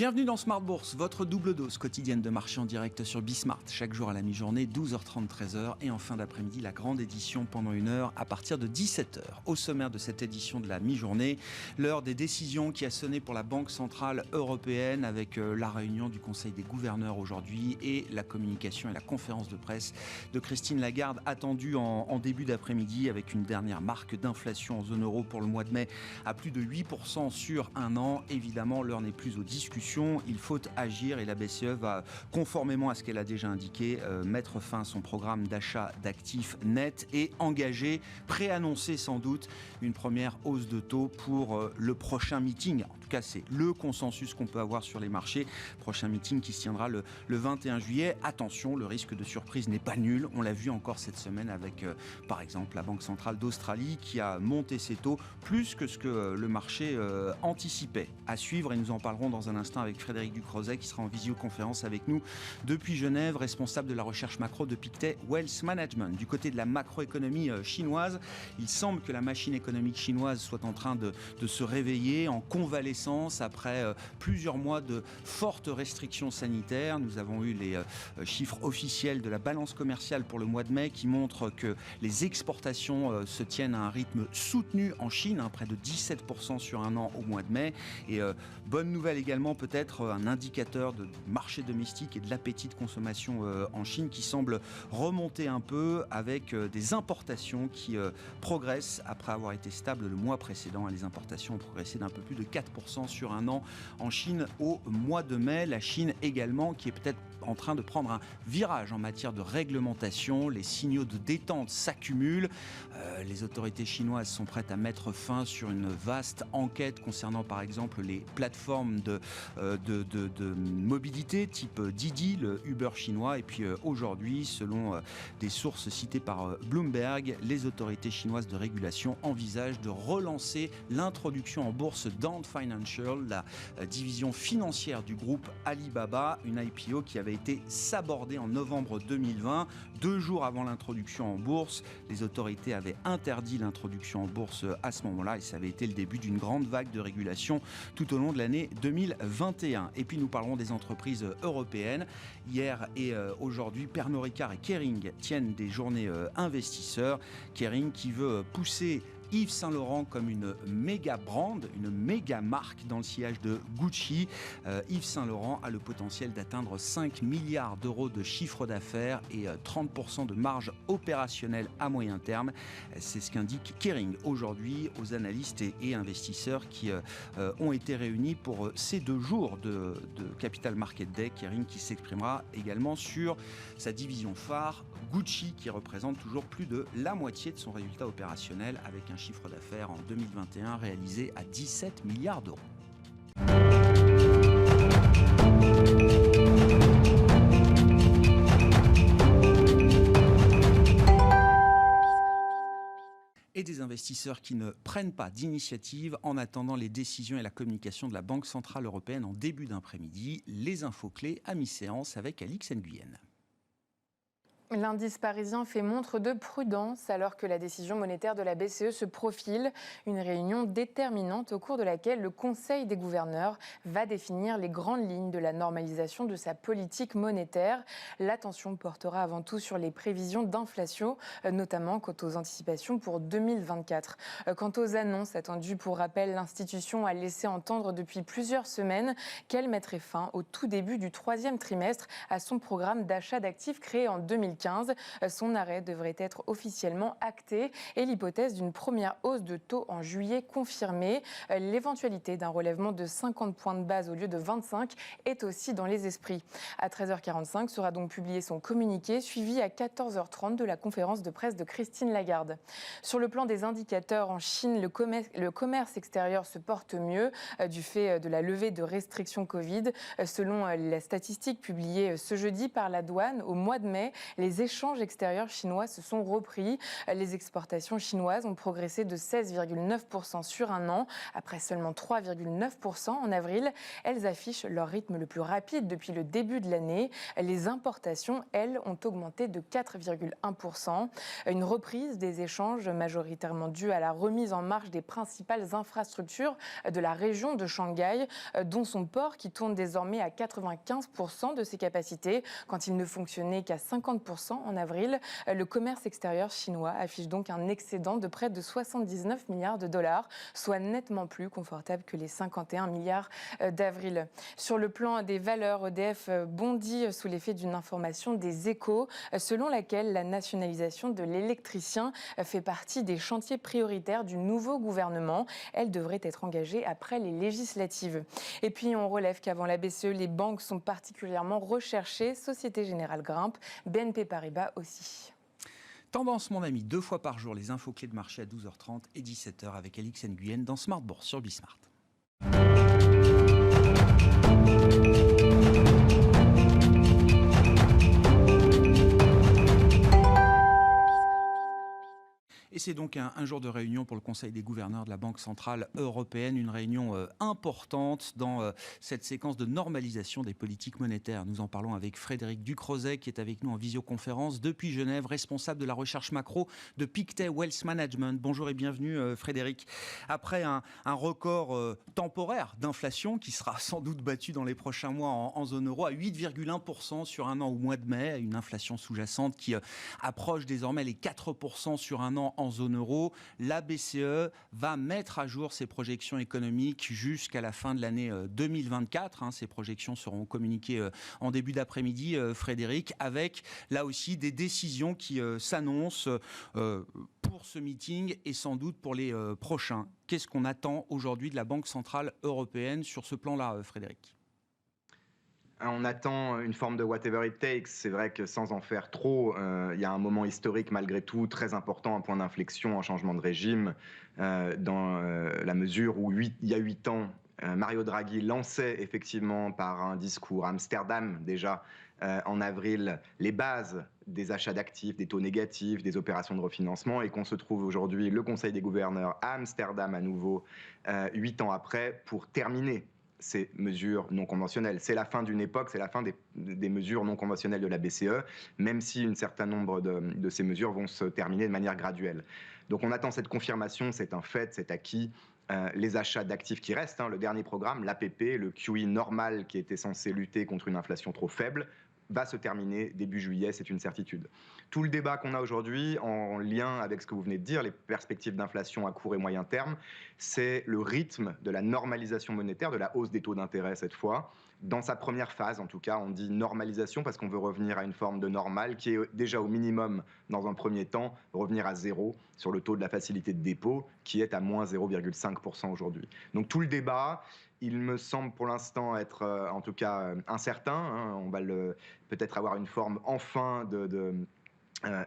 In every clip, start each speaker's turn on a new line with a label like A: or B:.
A: Bienvenue dans Smart Bourse, votre double dose quotidienne de marché en direct sur Bismart. Chaque jour à la mi-journée, 12h30, 13h. Et en fin d'après-midi, la grande édition pendant 1 heure à partir de 17h. Au sommaire de cette édition de la mi-journée, l'heure des décisions qui a sonné pour la Banque Centrale Européenne avec la réunion du Conseil des gouverneurs aujourd'hui et la communication et la conférence de presse de Christine Lagarde attendue en début d'après-midi avec une dernière marque d'inflation en zone euro pour le mois de mai à plus de 8% sur un an. Évidemment, l'heure n'est plus aux discussions. Il faut agir et la BCE va, conformément à ce qu'elle a déjà indiqué, mettre fin à son programme d'achat d'actifs nets et engager, préannoncer sans doute une première hausse de taux pour le prochain meeting. En tout cas, c'est le consensus qu'on peut avoir sur les marchés. Prochain meeting qui se tiendra le 21 juillet. Attention, le risque de surprise n'est pas nul. On l'a vu encore cette semaine avec, par exemple, la Banque centrale d'Australie qui a monté ses taux plus que ce que le marché anticipait. À suivre, et nous en parlerons dans un instant avec Frédéric Ducrozet qui sera en visioconférence avec nous depuis Genève, responsable de la recherche macro de Pictet Wealth Management. Du côté de la macroéconomie chinoise, il semble que la machine économique chinoise soit en train de se réveiller en convalescence après plusieurs mois de fortes restrictions sanitaires. Nous avons eu les chiffres officiels de la balance commerciale pour le mois de mai qui montrent que les exportations se tiennent à un rythme soutenu en Chine, près de 17% sur un an au mois de mai. Et bonne nouvelle également, peut-être un indicateur de marché domestique et de l'appétit de consommation en Chine qui semble remonter un peu avec des importations qui progressent après avoir été stables le mois précédent. Les importations ont progressé d'un peu plus de 4% sur un an en Chine au mois de mai. La Chine également qui est peut-être en train de prendre un virage en matière de réglementation. Les signaux de détente s'accumulent. Les autorités chinoises sont prêtes à mettre fin sur une vaste enquête concernant par exemple les plateformes de mobilité type Didi, le Uber chinois. Et puis aujourd'hui, selon des sources citées par Bloomberg, les autorités chinoises de régulation envisagent de relancer l'introduction en bourse d'Ant Financial, la division financière du groupe Alibaba, une IPO qui avait été sabordée en novembre 2020. 2 jours avant l'introduction en bourse, les autorités avaient interdit l'introduction en bourse à ce moment-là et ça avait été le début d'une grande vague de régulation tout au long de l'année 2021. Et puis nous parlerons des entreprises européennes. Hier et aujourd'hui, Pernod Ricard et Kering tiennent des journées investisseurs. Kering qui veut pousser Yves Saint Laurent comme une méga brand, une méga marque dans le sillage de Gucci. Yves Saint Laurent a le potentiel d'atteindre 5 milliards d'euros de chiffre d'affaires et 30% de marge opérationnelle à moyen terme. C'est ce qu'indique Kering aujourd'hui aux analystes et investisseurs qui ont été réunis pour ces 2 jours de Capital Market Day. Kering qui s'exprimera également sur sa division phare Gucci qui représente toujours plus de la moitié de son résultat opérationnel avec un chiffre d'affaires en 2021 réalisé à 17 milliards d'euros. Et des investisseurs qui ne prennent pas d'initiative en attendant les décisions et la communication de la Banque Centrale Européenne en début d'après-midi. Les infos clés à mi-séance avec Alix Nguyen.
B: L'indice parisien fait montre de prudence alors que la décision monétaire de la BCE se profile. Une réunion déterminante au cours de laquelle le Conseil des gouverneurs va définir les grandes lignes de la normalisation de sa politique monétaire. L'attention portera avant tout sur les prévisions d'inflation, notamment quant aux anticipations pour 2024. Quant aux annonces attendues, pour rappel, l'institution a laissé entendre depuis plusieurs semaines qu'elle mettrait fin au tout début du 3e trimestre à son programme d'achat d'actifs créé en 2015. Son arrêt devrait être officiellement acté et l'hypothèse d'une première hausse de taux en juillet confirmée. L'éventualité d'un relèvement de 50 points de base au lieu de 25 est aussi dans les esprits. À 13h45 sera donc publié son communiqué, suivi à 14h30 de la conférence de presse de Christine Lagarde. Sur le plan des indicateurs, en Chine, le commerce extérieur se porte mieux du fait de la levée de restrictions Covid. Selon la statistique publiée ce jeudi par la douane, au mois de mai, les les échanges extérieurs chinois se sont repris. Les exportations chinoises ont progressé de 16,9% sur un an, après seulement 3,9% en avril. Elles affichent leur rythme le plus rapide depuis le début de l'année. Les importations, elles, ont augmenté de 4,1%. Une reprise des échanges majoritairement due à la remise en marche des principales infrastructures de la région de Shanghai, dont son port qui tourne désormais à 95% de ses capacités, quand il ne fonctionnait qu'à 50% en avril. Le commerce extérieur chinois affiche donc un excédent de près de 79 milliards de dollars, soit nettement plus confortable que les 51 milliards d'avril. Sur le plan des valeurs, EDF bondit sous l'effet d'une information des Échos, selon laquelle la nationalisation de l'électricien fait partie des chantiers prioritaires du nouveau gouvernement. Elle devrait être engagée après les législatives. Et puis on relève qu'avant la BCE, les banques sont particulièrement recherchées. Société Générale grimpe, BNP Paribas aussi.
A: Tendance, mon ami, 2 fois par jour, les infos clés de marché à 12h30 et 17h avec Alix Nguyen dans Smart Bourse sur Bismart. Et c'est donc un jour de réunion pour le Conseil des gouverneurs de la Banque centrale européenne, une réunion importante dans cette séquence de normalisation des politiques monétaires. Nous en parlons avec Frédéric Ducrozet qui est avec nous en visioconférence depuis Genève, responsable de la recherche macro de Pictet Wealth Management. Bonjour et bienvenue Frédéric. Après un record temporaire d'inflation qui sera sans doute battu dans les prochains mois en zone euro à 8,1% sur un an au mois de mai, une inflation sous-jacente qui approche désormais les 4% sur un an en zone euro, la BCE va mettre à jour ses projections économiques jusqu'à la fin de l'année 2024. Ces projections seront communiquées en début d'après-midi, Frédéric, avec là aussi des décisions qui s'annoncent pour ce meeting et sans doute pour les prochains. Qu'est-ce qu'on attend aujourd'hui de la Banque centrale européenne sur ce plan-là, Frédéric ?
C: On attend une forme de whatever it takes. C'est vrai que sans en faire trop, il y a un moment historique malgré tout très important, un point d'inflexion en changement de régime, dans la mesure où il y a 8 ans, Mario Draghi lançait effectivement par un discours à Amsterdam déjà en avril les bases des achats d'actifs, des taux négatifs, des opérations de refinancement, et qu'on se trouve aujourd'hui le Conseil des gouverneurs à Amsterdam à nouveau 8 ans après pour terminer ces mesures non conventionnelles. C'est la fin d'une époque, c'est la fin des mesures non conventionnelles de la BCE, même si un certain nombre de ces mesures vont se terminer de manière graduelle. Donc on attend cette confirmation, c'est un fait, c'est acquis. Les achats d'actifs qui restent, le dernier programme, l'APP, le QE normal qui était censé lutter contre une inflation trop faible, va se terminer début juillet, c'est une certitude. Tout le débat qu'on a aujourd'hui, en lien avec ce que vous venez de dire, les perspectives d'inflation à court et moyen terme, c'est le rythme de la normalisation monétaire, de la hausse des taux d'intérêt cette fois. Dans sa première phase, en tout cas, on dit normalisation parce qu'on veut revenir à une forme de normale qui est déjà au minimum, dans un premier temps, revenir à zéro sur le taux de la facilité de dépôt qui est à moins 0,5% aujourd'hui. Donc tout le débat, il me semble pour l'instant être en tout cas incertain. On va peut-être avoir une forme enfin de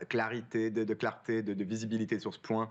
C: clarté, de visibilité sur ce point,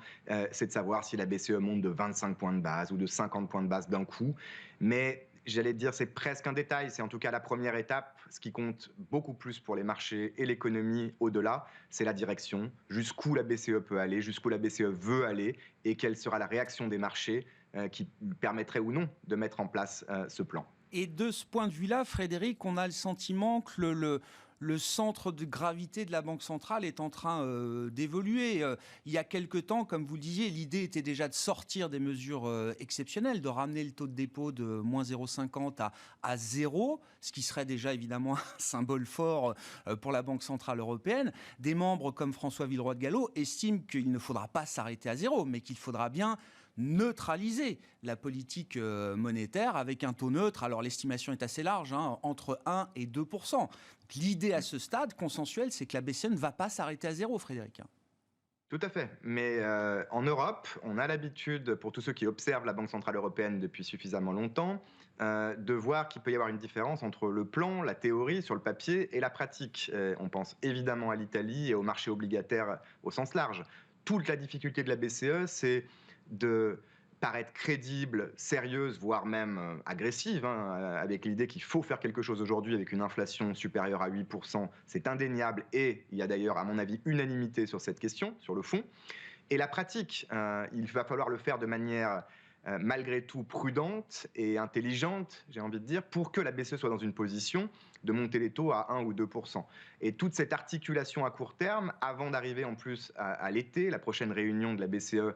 C: c'est de savoir si la BCE monte de 25 points de base ou de 50 points de base d'un coup. Mais j'allais dire, c'est presque un détail, c'est en tout cas la première étape. Ce qui compte beaucoup plus pour les marchés et l'économie au-delà, c'est la direction, jusqu'où la BCE peut aller, jusqu'où la BCE veut aller, et quelle sera la réaction des marchés qui permettrait ou non de mettre en place ce plan.
A: Et de ce point de vue-là, Frédéric, on a le sentiment que le centre de gravité de la Banque centrale est en train d'évoluer. Il y a quelque temps, comme vous le disiez, l'idée était déjà de sortir des mesures exceptionnelles, de ramener le taux de dépôt de moins 0,50 à 0, ce qui serait déjà évidemment un symbole fort pour la Banque centrale européenne. Des membres comme François Villeroy de Galhau estiment qu'il ne faudra pas s'arrêter à 0, mais qu'il faudra bien neutraliser la politique monétaire avec un taux neutre. Alors l'estimation est assez large, entre 1 et 2%. L'idée à ce stade consensuelle, c'est que la BCE ne va pas s'arrêter à 0, Frédéric.
C: Tout à fait. Mais en Europe, on a l'habitude, pour tous ceux qui observent la Banque centrale européenne depuis suffisamment longtemps, de voir qu'il peut y avoir une différence entre le plan, la théorie sur le papier et la pratique. On pense évidemment à l'Italie et au marché obligataire au sens large. Toute la difficulté de la BCE, c'est de paraître crédible, sérieuse, voire même agressive, hein, avec l'idée qu'il faut faire quelque chose aujourd'hui avec une inflation supérieure à 8%, c'est indéniable, et il y a d'ailleurs, à mon avis, unanimité sur cette question, sur le fond. Et la pratique, il va falloir le faire de manière malgré tout prudente et intelligente, j'ai envie de dire, pour que la BCE soit dans une position de monter les taux à 1 ou 2%. Et toute cette articulation à court terme, avant d'arriver en plus à l'été, la prochaine réunion de la BCE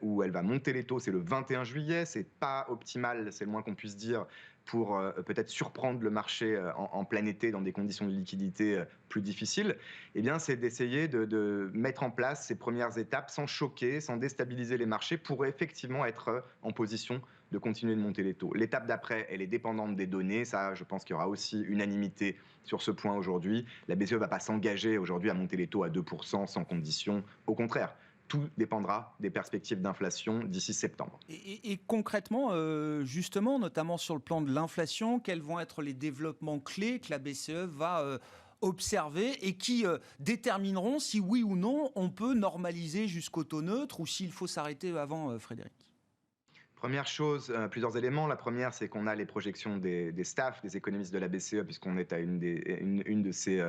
C: où elle va monter les taux, c'est le 21 juillet, c'est pas optimal, c'est le moins qu'on puisse dire, pour peut-être surprendre le marché en plein été dans des conditions de liquidité plus difficiles, eh bien, c'est d'essayer de mettre en place ces premières étapes sans choquer, sans déstabiliser les marchés, pour effectivement être en position de continuer de monter les taux. L'étape d'après, elle est dépendante des données. Ça, je pense qu'il y aura aussi unanimité sur ce point aujourd'hui. La BCE ne va pas s'engager aujourd'hui à monter les taux à 2% sans condition. Au contraire, tout dépendra des perspectives d'inflation d'ici septembre.
A: Et concrètement, justement, notamment sur le plan de l'inflation, quels vont être les développements clés que la BCE va observer et qui détermineront si oui ou non on peut normaliser jusqu'au taux neutre ou s'il faut s'arrêter avant, Frédéric?
C: Première chose, plusieurs éléments. La première, c'est qu'on a les projections des staffs, des économistes de la BCE, puisqu'on est à une de ces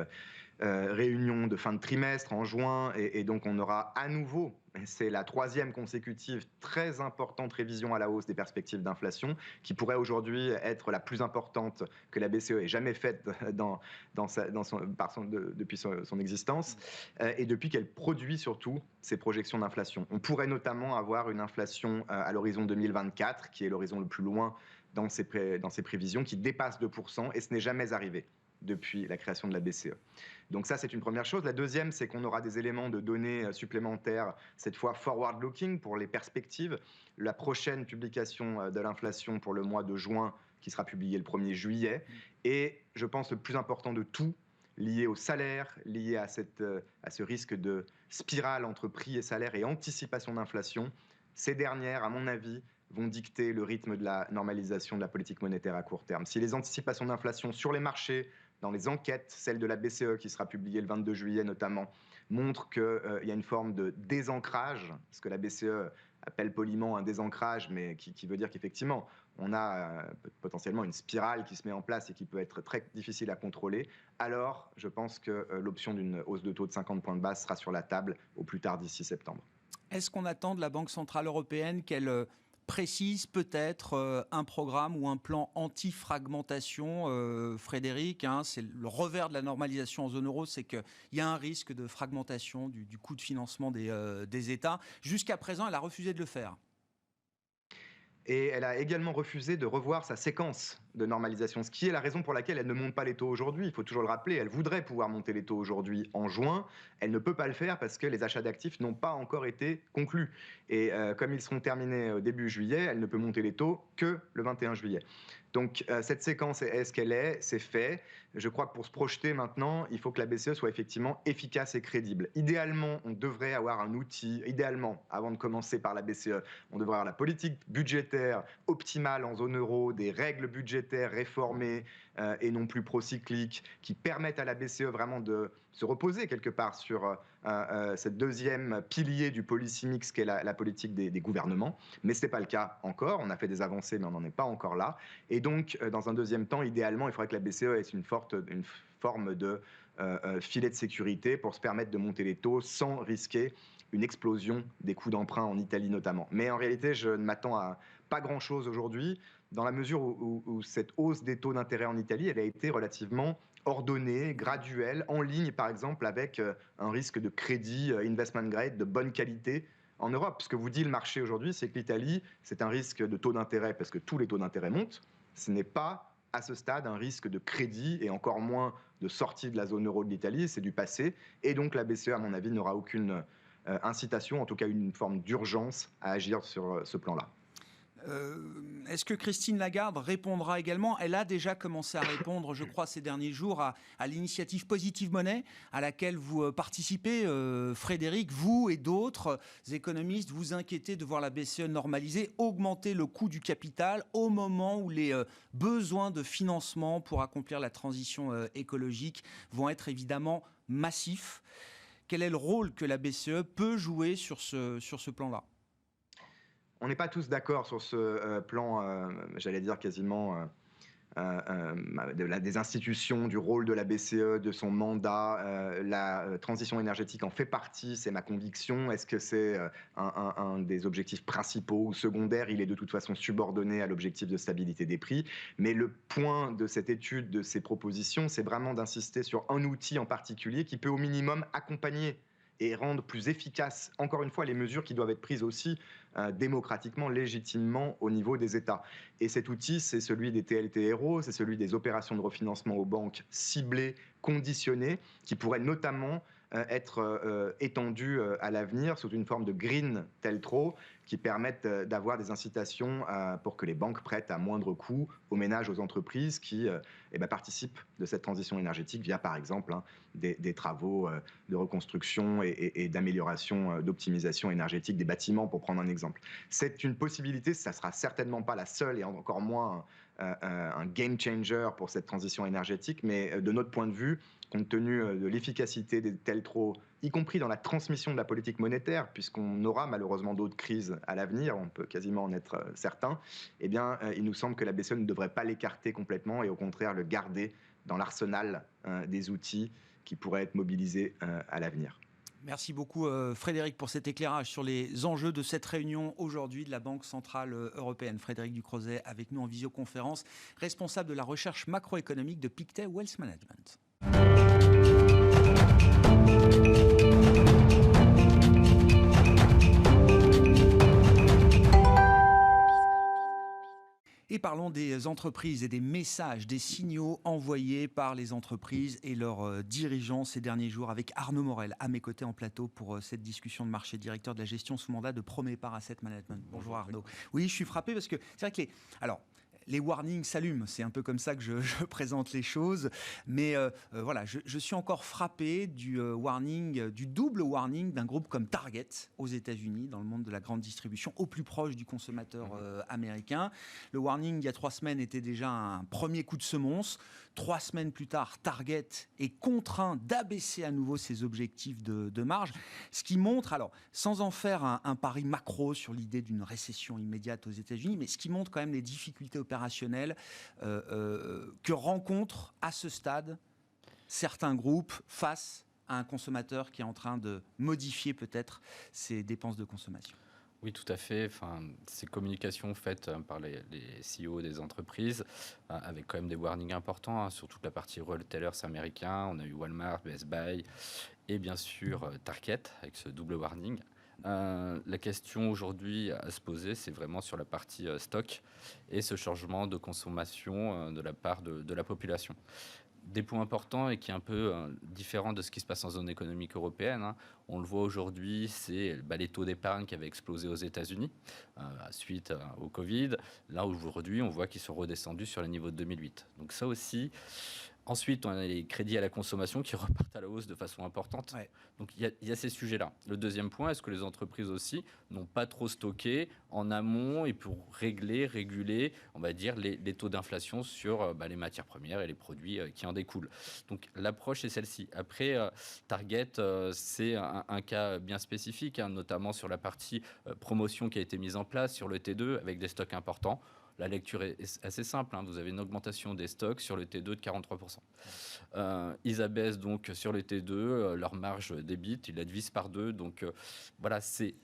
C: réunion de fin de trimestre en juin, et donc on aura à nouveau, c'est la troisième consécutive, très importante révision à la hausse des perspectives d'inflation, qui pourrait aujourd'hui être la plus importante que la BCE ait jamais faite depuis son existence, et depuis qu'elle produit surtout ses projections d'inflation. On pourrait notamment avoir une inflation à l'horizon 2024, qui est l'horizon le plus loin dans ses prévisions, qui dépasse 2%, et ce n'est jamais arrivé depuis la création de la BCE. Donc ça, c'est une première chose. La deuxième, c'est qu'on aura des éléments de données supplémentaires, cette fois forward-looking pour les perspectives. La prochaine publication de l'inflation pour le mois de juin, qui sera publiée le 1er juillet. Et je pense le plus important de tout, lié au salaire, lié à ce risque de spirale entre prix et salaire et anticipation d'inflation, ces dernières, à mon avis, vont dicter le rythme de la normalisation de la politique monétaire à court terme. Si les anticipations d'inflation sur les marchés, dans les enquêtes, celle de la BCE qui sera publiée le 22 juillet notamment, montre qu'il y a une forme de désancrage, ce que la BCE appelle poliment un désancrage, mais qui veut dire qu'effectivement, on a potentiellement une spirale qui se met en place et qui peut être très difficile à contrôler. Alors, je pense que l'option d'une hausse de taux de 50 points de base sera sur la table au plus tard d'ici septembre.
A: Est-ce qu'on attend de la Banque centrale européenne qu'elle précise peut-être un programme ou un plan anti-fragmentation, Frédéric, hein, c'est le revers de la normalisation en zone euro, c'est qu'il y a un risque de fragmentation du coût de financement des États. Jusqu'à présent, elle a refusé de le faire.
C: Et elle a également refusé de revoir sa séquence de normalisation, ce qui est la raison pour laquelle elle ne monte pas les taux aujourd'hui. Il faut toujours le rappeler, elle voudrait pouvoir monter les taux aujourd'hui en juin. Elle ne peut pas le faire parce que les achats d'actifs n'ont pas encore été conclus. Et comme ils seront terminés début juillet, elle ne peut monter les taux que le 21 juillet. Donc cette séquence est ce qu'elle est, c'est fait. Je crois que pour se projeter maintenant, il faut que la BCE soit effectivement efficace et crédible. Idéalement, on devrait avoir un outil, idéalement, avant de commencer par la BCE, on devrait avoir la politique budgétaire optimale en zone euro, des règles budgétaires réformées et non plus procycliques, qui permettent à la BCE vraiment de se reposer quelque part sur cette deuxième pilier du policy mix qu'est la politique des gouvernements. Mais ce n'est pas le cas encore. On a fait des avancées, mais on n'en est pas encore là. Et donc, dans un deuxième temps, idéalement, il faudrait que la BCE ait une forme de filet de sécurité pour se permettre de monter les taux sans risquer une explosion des coûts d'emprunt en Italie notamment. Mais en réalité, je ne m'attends à pas grand-chose aujourd'hui, dans la mesure où cette hausse des taux d'intérêt en Italie, elle a été relativement ordonnée, graduelle, en ligne par exemple avec un risque de crédit investment grade de bonne qualité en Europe. Ce que vous dit le marché aujourd'hui, c'est que l'Italie, c'est un risque de taux d'intérêt parce que tous les taux d'intérêt montent. Ce n'est pas à ce stade un risque de crédit et encore moins de sortie de la zone euro de l'Italie, c'est du passé. Et donc la BCE, à mon avis, n'aura aucune incitation, en tout cas une forme d'urgence à agir sur ce plan-là.
A: Est-ce que Christine Lagarde répondra également? Elle a déjà commencé à répondre, je crois, ces derniers jours à l'initiative Positive Money, à laquelle vous participez, Frédéric. Vous et d'autres économistes vous inquiétez de voir la BCE normaliser, augmenter le coût du capital au moment où les besoins de financement pour accomplir la transition écologique vont être évidemment massifs. Quel est le rôle que la BCE peut jouer sur ce plan-là?
C: on n'est pas tous d'accord sur ce plan, j'allais dire quasiment des institutions, du rôle de la BCE, de son mandat. La transition énergétique en fait partie, c'est ma conviction. Est-ce que c'est un des objectifs principaux ou secondaires? Il est de toute façon subordonné à l'objectif de stabilité des prix. Mais le point de cette étude, de ces propositions, c'est vraiment d'insister sur un outil en particulier qui peut au minimum accompagner et rendre plus efficaces, encore une fois, les mesures qui doivent être prises aussi démocratiquement, légitimement au niveau des États. Et cet outil, c'est celui des TLTRO, c'est celui des opérations de refinancement aux banques ciblées, conditionnées, qui pourraient notamment être étendues à l'avenir sous une forme de green teltro qui permettent d'avoir des incitations pour que les banques prêtent à moindre coût aux ménages, aux entreprises qui participent de cette transition énergétique via, par exemple, des travaux de reconstruction et d'amélioration, d'optimisation énergétique des bâtiments, pour prendre un exemple. C'est une possibilité, ça ne sera certainement pas la seule et encore moins un game changer pour cette transition énergétique, mais de notre point de vue, compte tenu de l'efficacité des teltros, y compris dans la transmission de la politique monétaire, puisqu'on aura malheureusement d'autres crises à l'avenir, on peut quasiment en être certain, eh bien, il nous semble que la BCE ne devrait pas l'écarter complètement et au contraire le garder dans l'arsenal des outils qui pourraient être mobilisés à l'avenir.
A: Merci beaucoup Frédéric pour cet éclairage sur les enjeux de cette réunion aujourd'hui de la Banque Centrale Européenne. Frédéric Ducrozet avec nous en visioconférence, responsable de la recherche macroéconomique de Pictet Wealth Management. Et parlons des entreprises et des messages, des signaux envoyés par les entreprises et leurs dirigeants ces derniers jours avec Arnaud Morel à mes côtés en plateau pour cette discussion de marché, directeur de la gestion sous mandat de Promépar Asset Management. Bonjour Arnaud. Oui, je suis frappé parce que c'est vrai que les warnings s'allument, c'est un peu comme ça que je présente les choses. Mais voilà, je suis encore frappé du double warning d'un groupe comme Target aux États-Unis, dans le monde de la grande distribution, au plus proche du consommateur américain. Le warning, il y a 3 semaines, était déjà un premier coup de semonce. 3 semaines plus tard, Target est contraint d'abaisser à nouveau ses objectifs de marge. Ce qui montre, alors, sans en faire un pari macro sur l'idée d'une récession immédiate aux États-Unis, mais ce qui montre quand même les difficultés opérationnelles que rencontrent à ce stade certains groupes face à un consommateur qui est en train de modifier peut-être ses dépenses de consommation.
D: Oui, tout à fait. Enfin, ces communications faites par les CEO des entreprises, avec quand même des warnings importants sur toute la partie retailers américains. On a eu Walmart, Best Buy et bien sûr Target avec ce double warning. La question aujourd'hui à se poser, c'est vraiment sur la partie stock et ce changement de consommation de la part de la population. Des points importants et qui est un peu différent de ce qui se passe en zone économique européenne. On le voit aujourd'hui, c'est les taux d'épargne qui avaient explosé aux États-Unis suite au Covid. Là, aujourd'hui, on voit qu'ils sont redescendus sur les niveaux de 2008. Donc ça aussi. Ensuite, on a les crédits à la consommation qui repartent à la hausse de façon importante. Ouais. Donc, il y a ces sujets-là. Le deuxième point, est-ce que les entreprises aussi n'ont pas trop stocké en amont et pour réguler, on va dire, les taux d'inflation sur les matières premières et les produits qui en découlent. Donc, l'approche est celle-ci. Après, Target, c'est un cas bien spécifique, notamment sur la partie promotion qui a été mise en place sur le T2 avec des stocks importants. La lecture est assez simple. Vous avez une augmentation des stocks sur le T2 de 43%. Ils abaissent donc sur le T2 leur marge d'EBIT, ils la divisent par 2. Donc voilà, c'est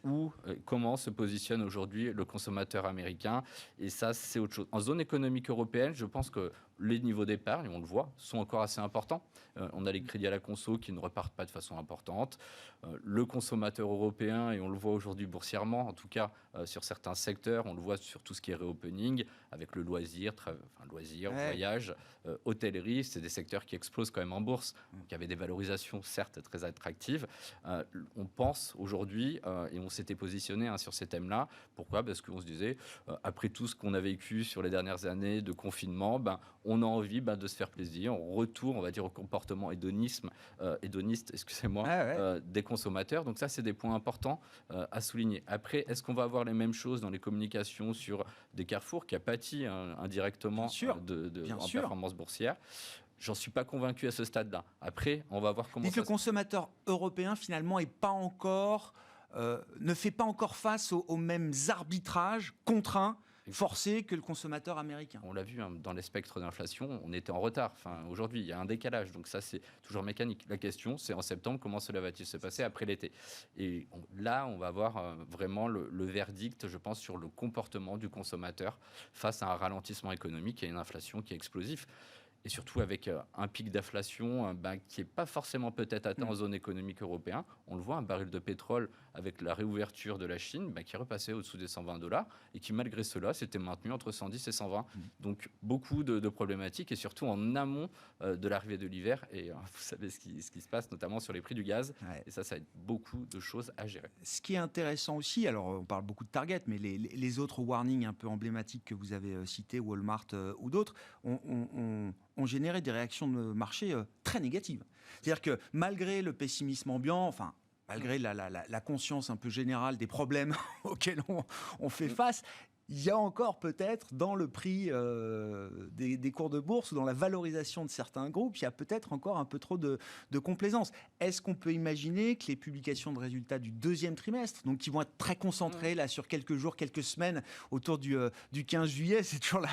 D: comment se positionne aujourd'hui le consommateur américain. Et ça, c'est autre chose. En zone économique européenne, je pense que les niveaux d'épargne, on le voit, sont encore assez importants. On a les crédits à la conso qui ne repartent pas de façon importante. Le consommateur européen, et on le voit aujourd'hui boursièrement, en tout cas sur certains secteurs, on le voit sur tout ce qui est reopening, avec le loisir, voyage, hôtellerie, c'est des secteurs qui explosent quand même en bourse, qui avaient des valorisations certes très attractives. On pense aujourd'hui, et on s'était positionné sur ces thèmes-là, pourquoi ? Parce qu'on se disait, après tout ce qu'on a vécu sur les dernières années de confinement, on a envie de se faire plaisir, on retourne, on va dire, au comportement hédoniste, des consommateurs. Donc ça, c'est des points importants à souligner. Après, est-ce qu'on va avoir les mêmes choses dans les communications sur des Carrefour qui a pâti indirectement en performance boursière ? J'en suis pas convaincu à ce stade-là. Après, on va voir comment
A: le consommateur européen, finalement, n'est pas encore ne fait pas encore face aux mêmes arbitrages contraints, forcés que le consommateur américain.
D: On l'a vu dans les spectres d'inflation, on était en retard. Aujourd'hui, il y a un décalage, donc ça c'est toujours mécanique. La question, c'est en septembre, comment cela va-t-il se passer après l'été? Et là, on va avoir vraiment le verdict, je pense, sur le comportement du consommateur face à un ralentissement économique et une inflation qui est explosive. Et surtout avec un pic d'inflation qui n'est pas forcément peut-être atteint en zone économique européenne. On le voit, un baril de pétrole avec la réouverture de la Chine qui est repassé au-dessous des $120 et qui, malgré cela, s'était maintenu entre 110 et 120. Donc, beaucoup de problématiques et surtout en amont de l'arrivée de l'hiver. Et vous savez ce qui se passe, notamment sur les prix du gaz. Ouais. Et ça va être beaucoup de choses à gérer.
A: Ce qui est intéressant aussi, alors on parle beaucoup de Target, mais les autres warnings un peu emblématiques que vous avez cités, Walmart ou d'autres, ont généré des réactions de marché très négatives. C'est-à-dire que malgré le pessimisme ambiant, malgré la conscience un peu générale des problèmes auxquels on fait face, il y a encore peut-être dans le prix des cours de bourse ou dans la valorisation de certains groupes, il y a peut-être encore un peu trop de complaisance. Est-ce qu'on peut imaginer que les publications de résultats du deuxième trimestre, donc qui vont être très concentrées là, sur quelques jours, quelques semaines, autour du 15 juillet, c'est toujours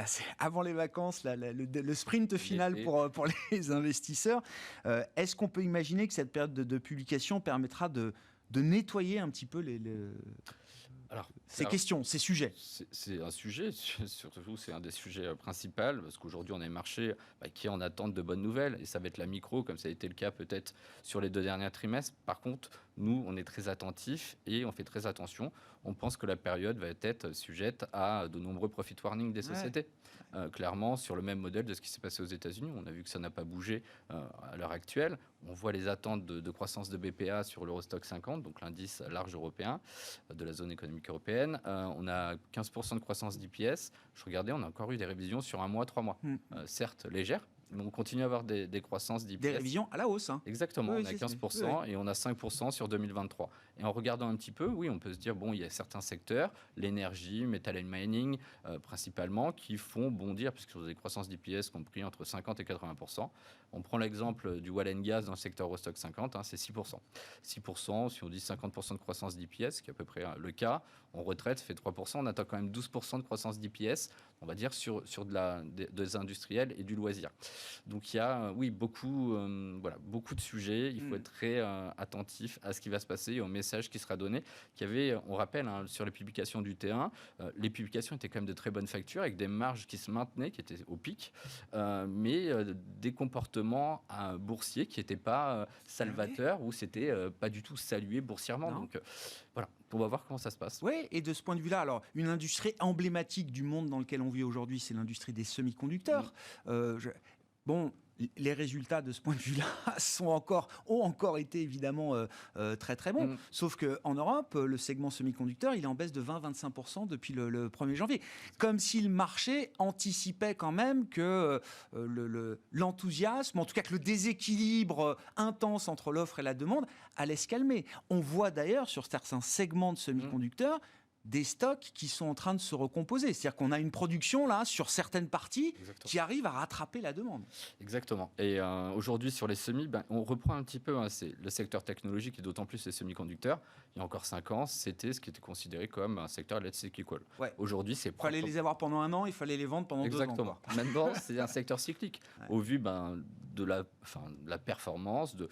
A: c'est avant les vacances, le sprint final pour les investisseurs. Est-ce qu'on peut imaginer que cette période de publication permettra de nettoyer un petit peu ces questions, ces sujets?
D: C'est un sujet, surtout c'est un des sujets principaux, parce qu'aujourd'hui on a un marché qui est en attente de bonnes nouvelles, et ça va être la micro, comme ça a été le cas peut-être sur les 2 derniers trimestres. Par contre, nous, on est très attentifs et on fait très attention. On pense que la période va être sujette à de nombreux profit warnings des sociétés. Clairement, sur le même modèle de ce qui s'est passé aux États-Unis, on a vu que ça n'a pas bougé à l'heure actuelle. On voit les attentes de croissance de BPA sur l'Eurostock 50, donc l'indice large européen de la zone économique européenne. On a 15% de croissance d'IPS. Je regardais, on a encore eu des révisions sur 1 mois, 3 mois. Certes légères, mais on continue à avoir des croissances d'IPS.
A: Des révisions à la hausse.
D: Exactement, on a 15% et on a 5% sur 2023. Et en regardant un petit peu, oui, on peut se dire, il y a certains secteurs, l'énergie, metal and mining, principalement, qui font bondir, puisqu'ils ont des croissances d'IPS compris entre 50 et 80%. On prend l'exemple du oil and gas dans le secteur Eurostock 50, c'est 6%. 6%, si on dit 50% de croissance d'IPS, qui est à peu près le cas, en retraite, ça fait 3%. On attend quand même 12% de croissance d'IPS, on va dire, sur des industriels et du loisir. Donc il y a, beaucoup de sujets. Il faut être très attentif à ce qui va se passer et au message qui sera donné. On rappelle, sur les publications du T1, les publications étaient quand même de très bonne facture, avec des marges qui se maintenaient, qui étaient au pic, mais des comportements boursiers qui n'étaient pas salvateurs, ou c'était pas du tout salué boursièrement. Non. Donc voilà, on va voir comment ça se passe.
A: Oui, et de ce point de vue-là, alors une industrie emblématique du monde dans lequel on vit aujourd'hui, c'est l'industrie des semi-conducteurs. Les résultats de ce point de vue-là ont encore été évidemment très très bons. Sauf qu'en Europe, le segment semi-conducteur, il est en baisse de 20-25% depuis le 1er janvier. Comme si le marché anticipait quand même que l'enthousiasme, en tout cas que le déséquilibre intense entre l'offre et la demande allait se calmer. On voit d'ailleurs sur certains segments de semi-conducteurs des stocks qui sont en train de se recomposer. C'est-à-dire qu'on a une production là sur certaines parties qui arrive à rattraper la demande.
D: Exactement. Et aujourd'hui sur les semis, on reprend un petit peu c'est le secteur technologique et d'autant plus les semi-conducteurs. Il y a encore 5 ans, c'était ce qui était considéré comme un secteur let's cyclical.
A: Ouais.
D: Aujourd'hui, c'est
A: il fallait les avoir pendant 1 an, il fallait les vendre pendant 2 ans.
D: Exactement. Maintenant, c'est un secteur cyclique. Au vu de la performance, de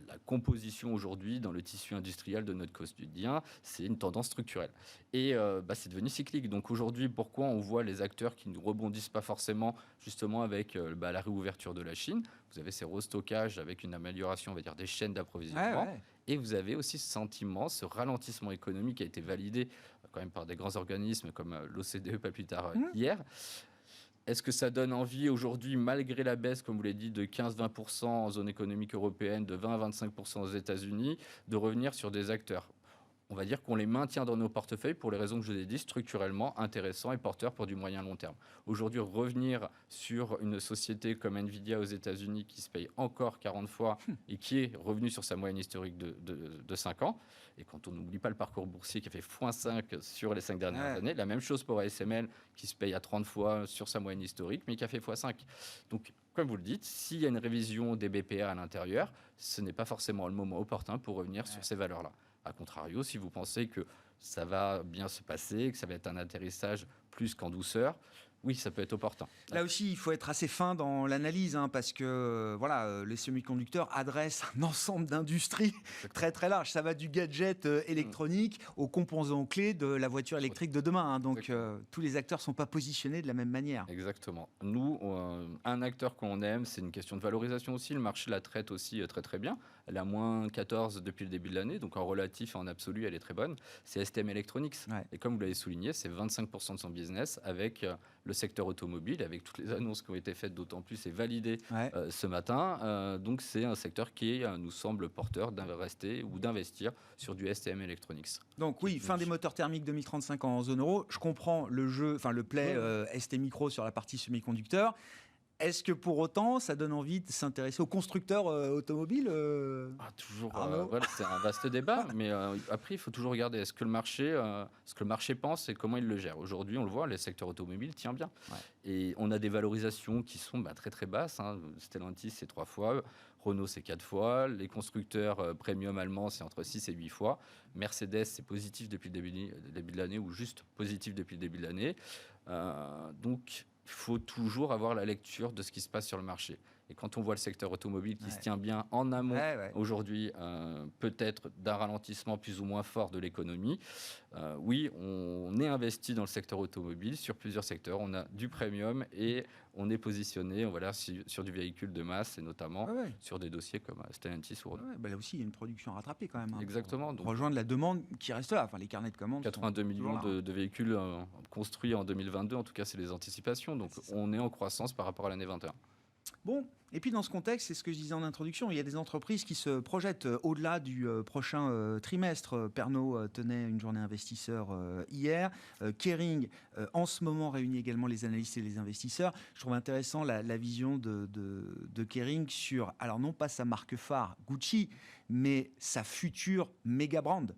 D: la composition aujourd'hui dans le tissu industriel de notre quotidien, c'est une tendance structurelle. Et c'est devenu cyclique. Donc aujourd'hui, pourquoi on voit les acteurs qui ne rebondissent pas forcément, justement avec la réouverture de la Chine? Vous avez ces restockages avec une amélioration, on va dire, des chaînes d'approvisionnement. Et vous avez aussi ce sentiment, ce ralentissement économique qui a été validé quand même par des grands organismes comme l'OCDE, pas plus tard hier. Est-ce que ça donne envie aujourd'hui, malgré la baisse, comme vous l'avez dit, de 15-20% en zone économique européenne, de 20-25% aux États-Unis, de revenir sur des acteurs? On va dire qu'on les maintient dans nos portefeuilles pour les raisons que je vous ai dit, structurellement intéressants et porteurs pour du moyen long terme. Aujourd'hui, revenir sur une société comme Nvidia aux États-Unis qui se paye encore 40 fois et qui est revenue sur sa moyenne historique de 5 ans, et quand on n'oublie pas le parcours boursier qui a fait x5 sur les 5 dernières années, la même chose pour ASML qui se paye à 30 fois sur sa moyenne historique, mais qui a fait x5. Donc, comme vous le dites, s'il y a une révision des BPA à l'intérieur, ce n'est pas forcément le moment opportun pour revenir sur ces valeurs-là. A contrario, si vous pensez que ça va bien se passer, que ça va être un atterrissage plus qu'en douceur, oui, ça peut être opportun.
A: Là aussi, il faut être assez fin dans l'analyse, parce que les semi-conducteurs adressent un ensemble d'industries très très large. Ça va du gadget électronique aux composants clés de la voiture électrique de demain. Donc tous les acteurs ne sont pas positionnés de la même manière.
D: Exactement. Nous, un acteur qu'on aime, c'est une question de valorisation aussi. Le marché la traite aussi très très bien. Elle est à moins 14 depuis le début de l'année, donc en relatif et en absolu, elle est très bonne. C'est STM Electronics. Ouais. Et comme vous l'avez souligné, c'est 25% de son business avec le secteur automobile, avec toutes les annonces qui ont été faites, d'autant plus et validées ce matin. Donc c'est un secteur qui nous semble porteur d'investir sur du STM Electronics.
A: Donc oui, fin des moteurs thermiques 2035 en zone euro. Je comprends le play ST Micro sur la partie semi-conducteur. Est-ce que pour autant, ça donne envie de s'intéresser aux constructeurs automobiles
D: Toujours, c'est un vaste débat, mais après, il faut toujours regarder ce que le marché pense et comment il le gère. Aujourd'hui, on le voit, le secteur automobile tient bien. Ouais. Et on a des valorisations qui sont très très basses. Stellantis, c'est 3 fois. Renault, c'est 4 fois. Les constructeurs premium allemands, c'est entre 6 et 8 fois. Mercedes, c'est positif depuis le début de l'année ou juste positif depuis le début de l'année. Donc, il faut toujours avoir la lecture de ce qui se passe sur le marché. Et quand on voit le secteur automobile qui se tient bien en amont aujourd'hui, peut-être d'un ralentissement plus ou moins fort de l'économie, oui, on est investi dans le secteur automobile sur plusieurs secteurs. On a du premium et on est positionné sur du véhicule de masse et notamment sur des dossiers comme Stellantis ou Renault.
A: Là aussi, il y a une production à rattraper quand même.
D: Exactement.
A: Pour rejoindre la demande qui reste là. Enfin, les carnets de commandes.
D: 82 millions de véhicules construits en 2022. En tout cas, c'est les anticipations. Donc, on est en croissance par rapport à l'année 21.
A: Bon, et puis dans ce contexte, c'est ce que je disais en introduction, il y a des entreprises qui se projettent au-delà du prochain trimestre. Pernod tenait une journée investisseur hier. Kering, en ce moment, réunit également les analystes et les investisseurs. Je trouve intéressant la vision de Kering sur, alors non pas sa marque phare, Gucci, mais sa future méga brand.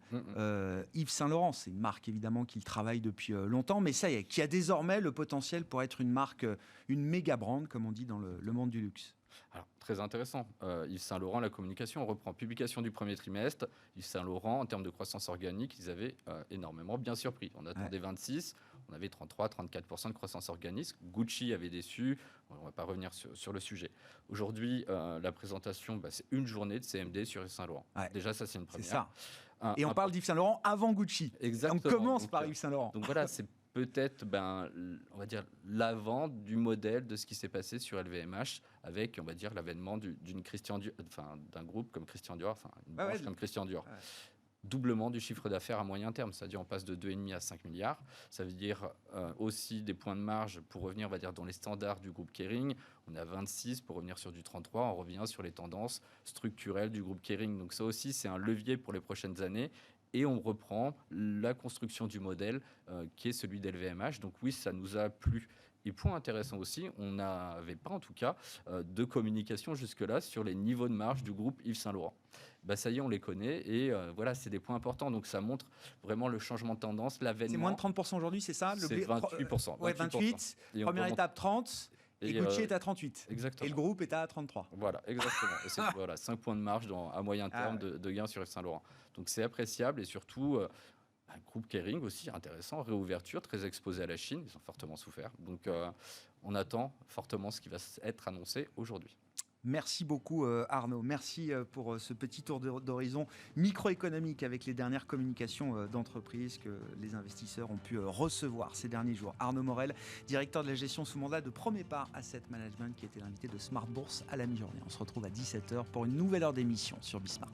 A: Yves Saint Laurent, c'est une marque évidemment qu'il travaille depuis longtemps, mais ça y est, qui a désormais le potentiel pour être une marque, une méga brand, comme on dit dans le monde du luxe.
D: Alors, très intéressant. Yves Saint Laurent, la communication, on reprend publication du premier trimestre. Yves Saint Laurent, en termes de croissance organique, ils avaient énormément bien surpris. On attendait 26, on avait 33-34% de croissance organique. Gucci avait déçu. On ne va pas revenir sur le sujet. Aujourd'hui, la présentation, c'est une journée de CMD sur Yves Saint Laurent. Déjà, ça, c'est une première.
A: C'est ça. Et on parle d'Yves Saint Laurent avant Gucci.
D: Exactement.
A: On commence par Yves Saint Laurent.
D: Donc voilà, c'est peut-être, on va dire, l'avant du modèle de ce qui s'est passé sur LVMH avec, on va dire, l'avènement d'un groupe comme Christian Dior, une branche comme Christian Dior. Doublement du chiffre d'affaires à moyen terme, c'est-à-dire on passe de 2,5 à 5 milliards. Ça veut dire aussi des points de marge pour revenir, on va dire, dans les standards du groupe Kering. On a 26 pour revenir sur du 33. On revient sur les tendances structurelles du groupe Kering. Donc ça aussi, c'est un levier pour les prochaines années. Et on reprend la construction du modèle qui est celui d'LVMH. Donc oui, ça nous a plu. Et point intéressant aussi, on n'avait pas en tout cas de communication jusque-là sur les niveaux de marge du groupe Yves Saint Laurent. Ça y est, on les connaît et c'est des points importants. Donc ça montre vraiment le changement de tendance, l'avènement.
A: C'est moins de 30% aujourd'hui, c'est ça?
D: C'est 28%.
A: Ouais, 28. Première étape, 30. Et Gucci est à 38.
D: Exactement.
A: Et le groupe est à 33.
D: Voilà, exactement. Et c'est 5 points de marge à moyen terme de gain sur Yves Saint Laurent. Donc c'est appréciable et surtout... un groupe Kering aussi intéressant, réouverture, très exposé à la Chine, ils ont fortement souffert. Donc on attend fortement ce qui va être annoncé aujourd'hui.
A: Merci beaucoup Arnaud, merci pour ce petit tour d'horizon microéconomique avec les dernières communications d'entreprise que les investisseurs ont pu recevoir ces derniers jours. Arnaud Morel, directeur de la gestion sous mandat de Premier Part Asset Management, qui était l'invité de Smart Bourse à la mi-journée. On se retrouve à 17h pour une nouvelle heure d'émission sur Bismart.